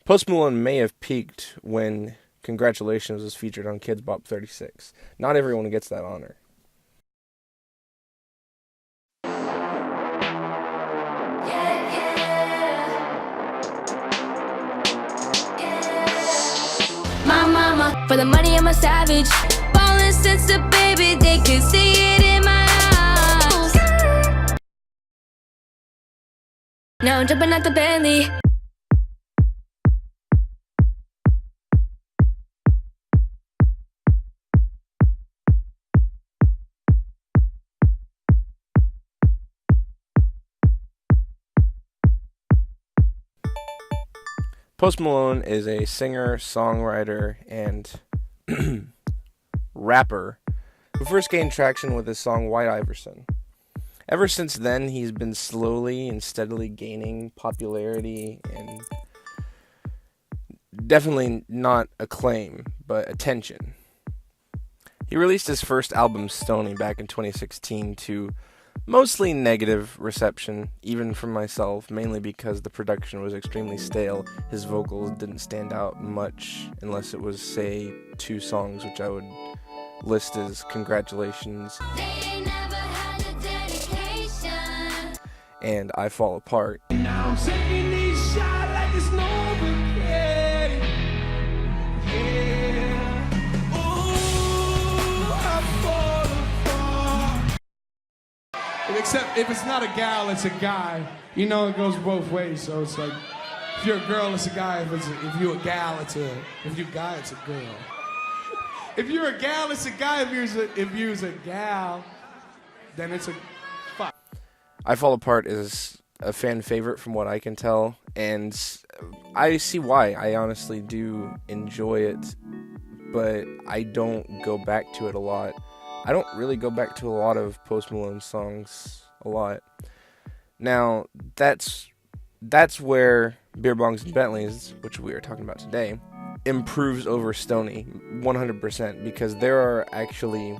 Post Malone may have peaked when Congratulations was featured on Kids Bop 36. Not everyone gets that honor. My mama, for the money I'm a savage. Ballin' since a baby, they can see it in my eyes. Now I'm jumping out the Bentley. Post Malone is a singer, songwriter, and rapper who first gained traction with his song White Iverson. Ever since then, he's been slowly and steadily gaining popularity and definitely not acclaim, but attention. He released his first album, Stoney, back in 2016 to mostly negative reception, even from myself, mainly because the production was extremely stale. His vocals didn't stand out much unless it was, say, 2 songs, which I would list as Congratulations and I Fall Apart. Now I'm taking these shots like it's no regret. Yeah. Ooh, I fall apart. Except if it's not a gal, it's a guy. You know, it goes both ways. So it's like, if you're a girl, it's a guy. If you're a gal, it's a. If you're a guy, it's a girl. If you're a gal, it's a guy. If you're a gal, then it's a fuck. I Fall Apart is a fan favorite from what I can tell, and I see why. I honestly do enjoy it, but I don't go back to it a lot. I don't really go back to a lot of Post Malone songs a lot. Now, that's where Beerbongs and Bentleys, which we are talking about today, improves over Stoney 100%, because there are actually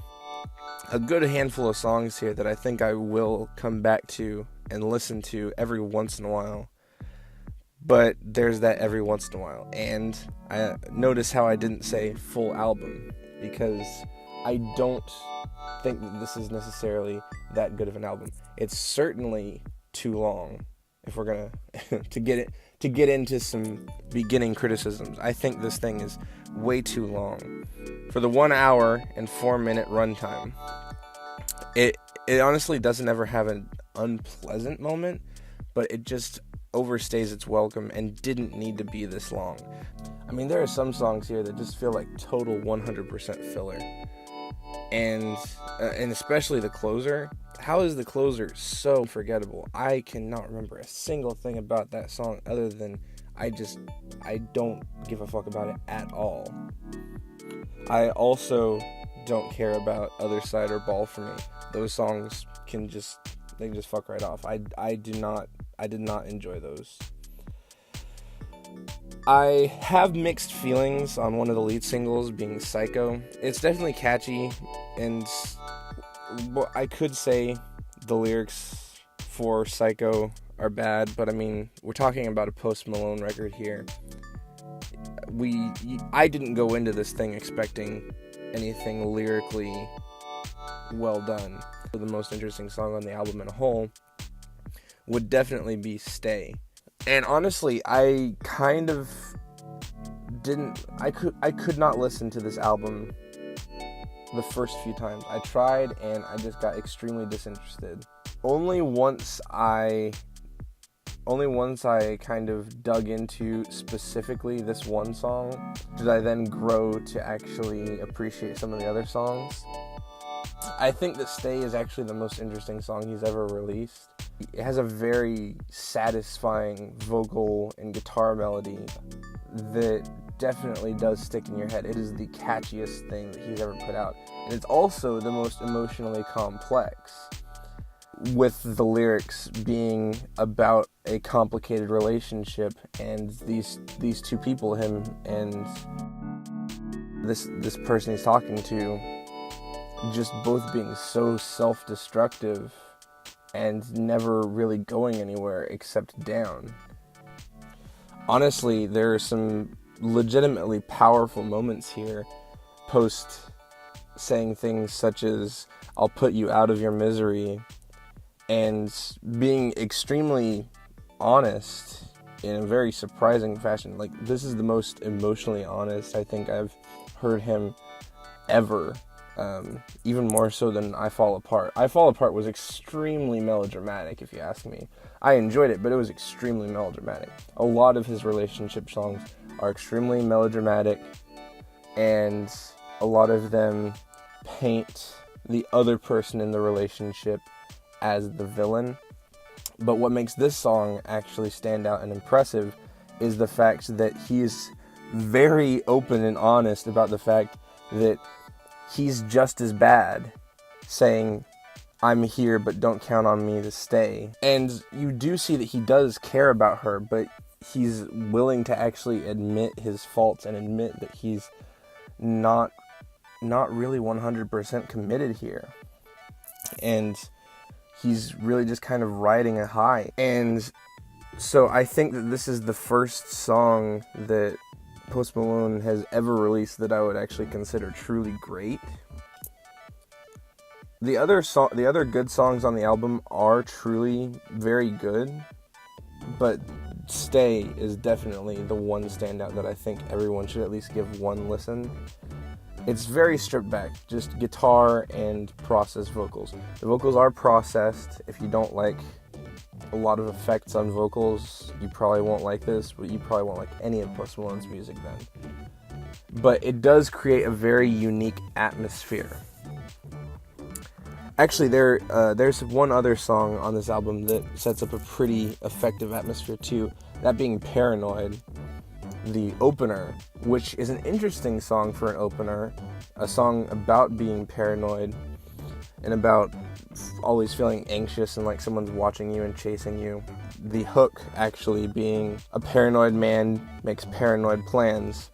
a good handful of songs here that I think I will come back to and listen to every once in a while. But there's that every once in a while. And I notice how I didn't say full album, because I don't think that this is necessarily that good of an album. It's certainly too long. If we're gonna to get into some beginning criticisms, I think this thing is way too long for the 1 hour and 4 minute runtime. It honestly doesn't ever have an unpleasant moment, but it just overstays its welcome and didn't need to be this long. I mean, there are some songs here that just feel like total 100% filler. And especially the closer. How is the closer so forgettable? I cannot remember a single thing about that song other than I don't give a fuck about it at all. I also don't care about Otherside or Ball for Me. Those songs can just fuck right off. I did not enjoy those. I have mixed feelings on one of the lead singles being Psycho. It's definitely catchy, and I could say the lyrics for Psycho are bad, but I mean, we're talking about a Post Malone record here. I didn't go into this thing expecting anything lyrically well done. The most interesting song on the album in a whole would definitely be Stay. And honestly, I kind of I could not listen to this album the first few times. I tried and I just got extremely disinterested. Only once I kind of dug into specifically this one song did I then grow to actually appreciate some of the other songs. I think that Stay is actually the most interesting song he's ever released. It has a very satisfying vocal and guitar melody that definitely does stick in your head. It is the catchiest thing that he's ever put out. And it's also the most emotionally complex, with the lyrics being about a complicated relationship and these two people, him and this person he's talking to, just both being so self-destructive and never really going anywhere except down. Honestly, there are some legitimately powerful moments here, post saying things such as, "I'll put you out of your misery," and being extremely honest in a very surprising fashion. Like, this is the most emotionally honest I think I've heard him ever, even more so than I Fall Apart. I Fall Apart was extremely melodramatic, if you ask me. I enjoyed it, but it was extremely melodramatic. A lot of his relationship songs are extremely melodramatic, and a lot of them paint the other person in the relationship as the villain. But what makes this song actually stand out and impressive is the fact that he's very open and honest about the fact that he's just as bad, saying, "I'm here, but don't count on me to stay." And you do see that he does care about her, but he's willing to actually admit his faults and admit that he's not really 100% committed here. And he's really just kind of riding a high. And so I think that this is the first song that Post Malone has ever released that I would actually consider truly great. The other good songs on the album are truly very good, but Stay is definitely the one standout that I think everyone should at least give one listen. It's very stripped back, just guitar and processed vocals. The vocals are processed. If you don't like a lot of effects on vocals, you probably won't like this, but you probably won't like any of Post Malone's music then. But it does create a very unique atmosphere. Actually, there's one other song on this album that sets up a pretty effective atmosphere too, that being Paranoid, the opener, which is an interesting song for an opener, a song about being paranoid and about always feeling anxious and like someone's watching you and chasing you. The hook actually being, "A paranoid man makes paranoid plans.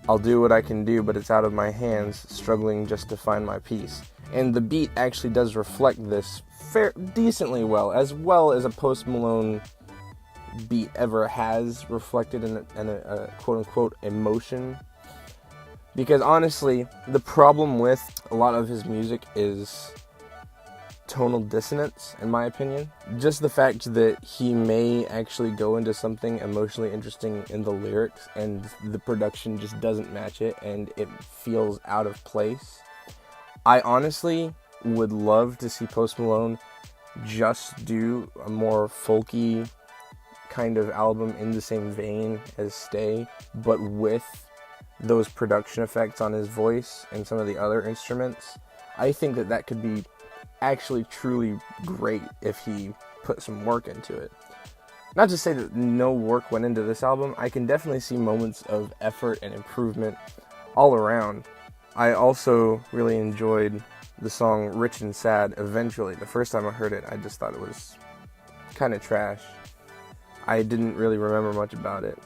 I'll do what I can do, but it's out of my hands, struggling just to find my peace." And the beat actually does reflect this decently well as a Post Malone beat ever has reflected in a quote-unquote emotion. Because honestly, the problem with a lot of his music is tonal dissonance, in my opinion. Just the fact that he may actually go into something emotionally interesting in the lyrics and the production just doesn't match it and it feels out of place. I honestly would love to see Post Malone just do a more folky kind of album in the same vein as Stay, but with those production effects on his voice and some of the other instruments. I think that could be actually truly great if he put some work into it. Not to say that no work went into this album. I can definitely see moments of effort and improvement all around. I also really enjoyed the song Rich and Sad eventually. The first time I heard it, I just thought it was kind of trash. I didn't really remember much about it.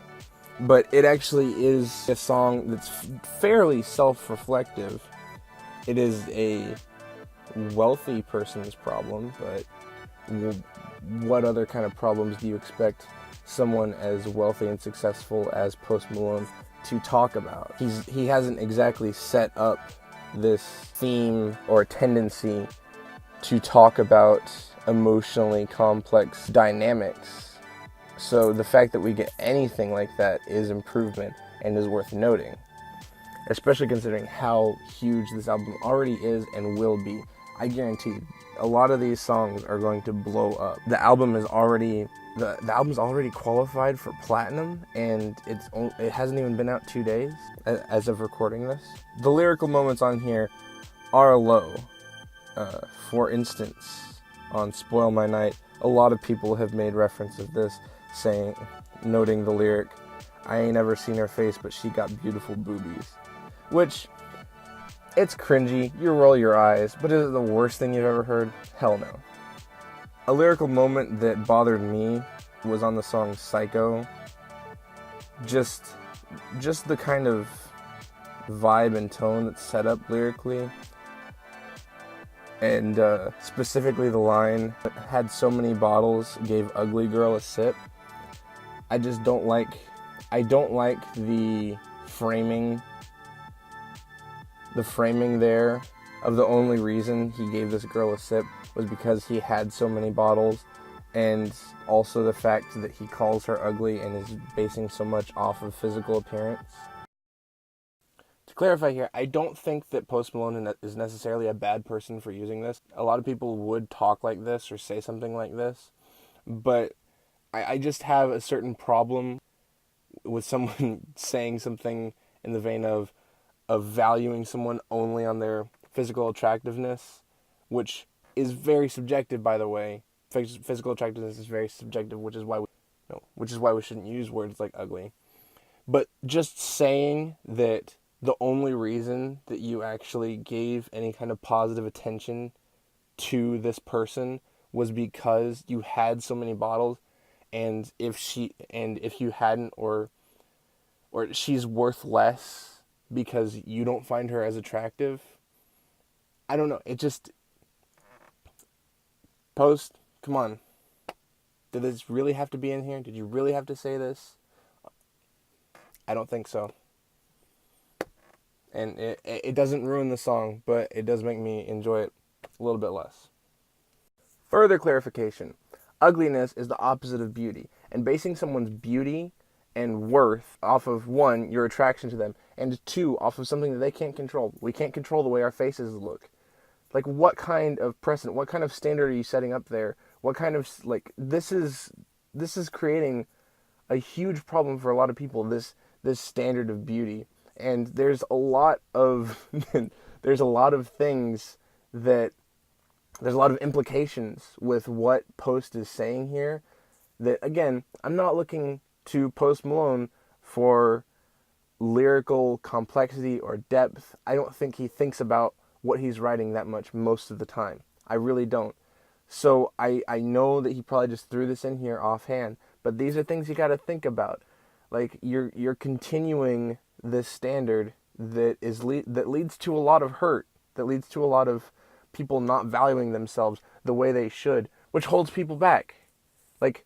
But it actually is a song that's fairly self-reflective. It is a wealthy person's problem, but what other kind of problems do you expect someone as wealthy and successful as Post Malone to talk about? He hasn't exactly set up this theme or tendency to talk about emotionally complex dynamics. So the fact that we get anything like that is improvement and is worth noting, especially considering how huge this album already is and will be. I guarantee a lot of these songs are going to blow up. The album's already qualified for platinum, and it hasn't even been out 2 days as of recording this. The lyrical moments on here are low. For instance, on Spoil My Night, a lot of people have made reference of this, noting the lyric, "I ain't ever seen her face, but she got beautiful boobies," which, it's cringy, you roll your eyes, but is it the worst thing you've ever heard? Hell no. A lyrical moment that bothered me was on the song Psycho. Just the kind of vibe and tone that's set up lyrically. And specifically the line, "Had so many bottles, gave ugly girl a sip." I just don't like I don't like the framing there of the only reason he gave this girl a sip was because he had so many bottles, and also the fact that he calls her ugly and is basing so much off of physical appearance. To clarify here, I don't think that Post Malone is necessarily a bad person for using this. A lot of people would talk like this or say something like this, but I just have a certain problem with someone saying something in the vein of valuing someone only on their physical attractiveness, which is very subjective, by the way. Physical attractiveness is very subjective, which is why we shouldn't use words like ugly. But just saying that the only reason that you actually gave any kind of positive attention to this person was because you had so many bottles, and if you hadn't, or she's worth less because you don't find her as attractive. I don't know. It just... Post, come on. Did this really have to be in here? Did you really have to say this? I don't think so. And it doesn't ruin the song, but it does make me enjoy it a little bit less. Further clarification. Ugliness is the opposite of beauty. And basing someone's beauty and worth off of, 1, your attraction to them, and 2, off of something that they can't control. We can't control the way our faces look. Like, what kind of precedent, what kind of standard are you setting up there? What kind of, this is creating a huge problem for a lot of people, this standard of beauty. And there's a lot of things that, there's a lot of implications with what Post is saying here that, again, I'm not looking to Post Malone for lyrical complexity or depth. I don't think he thinks about what he's writing that much most of the time. I really don't. So I know that he probably just threw this in here offhand, but these are things you got to think about. Like, you're continuing this standard that leads to a lot of hurt, that leads to a lot of people not valuing themselves the way they should, which holds people back. Like,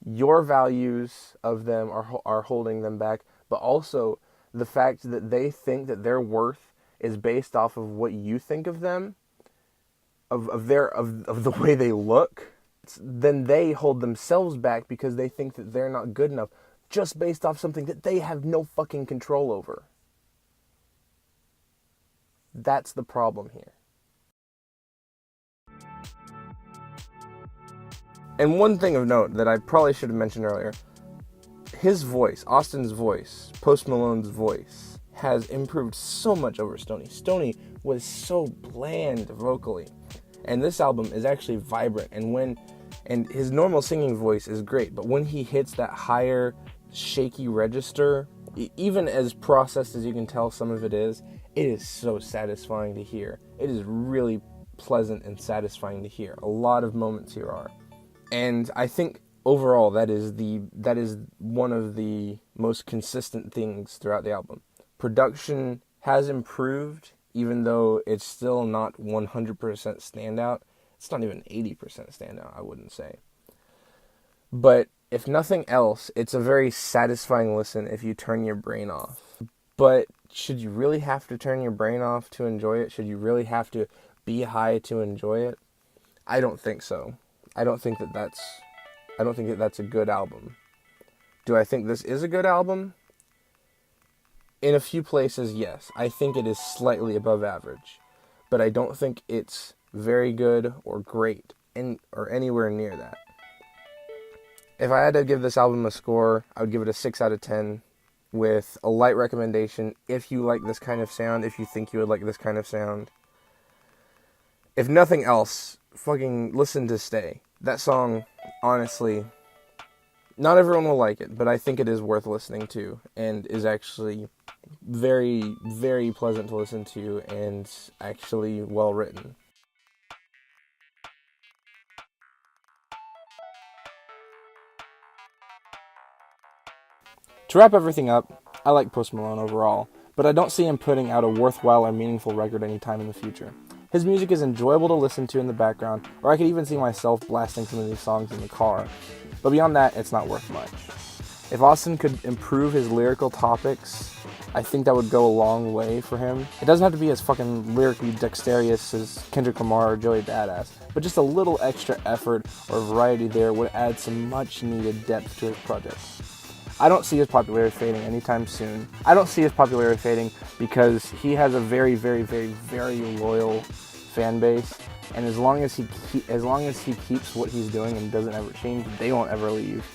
your values of them are holding them back, but also the fact that they think that their worth is based off of what you think of them, of the way they look, then they hold themselves back because they think that they're not good enough, just based off something that they have no fucking control over. That's the problem here. And one thing of note that I probably should have mentioned earlier, his voice, Austin's voice, Post Malone's voice, has improved so much over Stoney. Stoney was so bland vocally, and this album is actually vibrant, and his normal singing voice is great, but when he hits that higher, shaky register, even as processed as you can tell some of it is so satisfying to hear. It is really pleasant and satisfying to hear. A lot of moments here are. And I think overall that is one of the most consistent things throughout the album. Production has improved, even though it's still not 100% standout. It's not even 80% standout, I wouldn't say. But if nothing else, it's a very satisfying listen if you turn your brain off. But should you really have to turn your brain off to enjoy it? Should you really have to be high to enjoy it? I don't think so. I don't think that that's a good album. Do I think this is a good album? In a few places, yes. I think it is slightly above average. But I don't think it's very good or great, or anywhere near that. If I had to give this album a score, I would give it a 6 out of 10 with a light recommendation if you like this kind of sound, if you think you would like this kind of sound. If nothing else, fucking listen to Stay. That song, honestly, not everyone will like it, but I think it is worth listening to and is actually very, very pleasant to listen to and actually well written. To wrap everything up, I like Post Malone overall, but I don't see him putting out a worthwhile or meaningful record anytime in the future. His music is enjoyable to listen to in the background, or I could even see myself blasting some of these songs in the car. But beyond that, it's not worth much. If Austin could improve his lyrical topics, I think that would go a long way for him. It doesn't have to be as fucking lyrically dexterous as Kendrick Lamar or Joey Badass, but just a little extra effort or variety there would add some much needed depth to his project. I don't see his popularity fading anytime soon. I don't see his popularity fading because he has a very, very, very, very loyal fan base, and as long as he keeps what he's doing and doesn't ever change, they won't ever leave.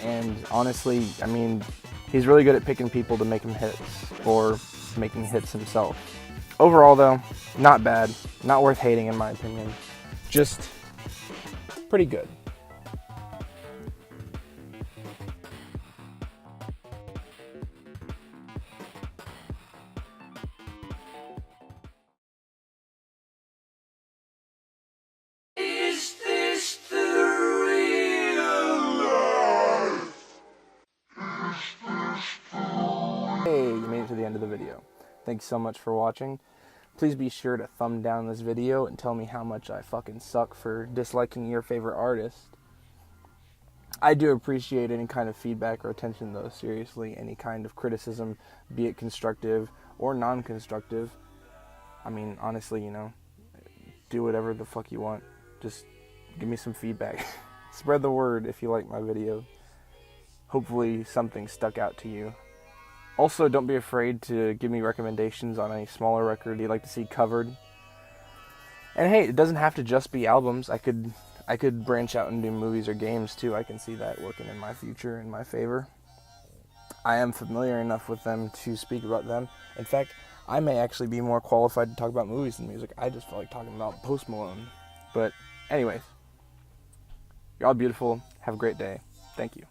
And honestly, I mean, he's really good at picking people to make him hits or making hits himself. Overall, though, not bad, not worth hating in my opinion. Just pretty good. Hey, you made it to the end of the video. Thanks so much for watching. Please be sure to thumb down this video and tell me how much I fucking suck for disliking your favorite artist. I do appreciate any kind of feedback or attention though, seriously. Any kind of criticism, be it constructive or non-constructive. I mean, honestly, you know, do whatever the fuck you want. Just give me some feedback. Spread the word if you like my video. Hopefully something stuck out to you. Also, don't be afraid to give me recommendations on any smaller record you'd like to see covered. And hey, it doesn't have to just be albums. I could branch out and do movies or games too. I can see that working in my future in my favor. I am familiar enough with them to speak about them. In fact, I may actually be more qualified to talk about movies than music. I just feel like talking about Post Malone. But anyways, you're all beautiful. Have a great day. Thank you.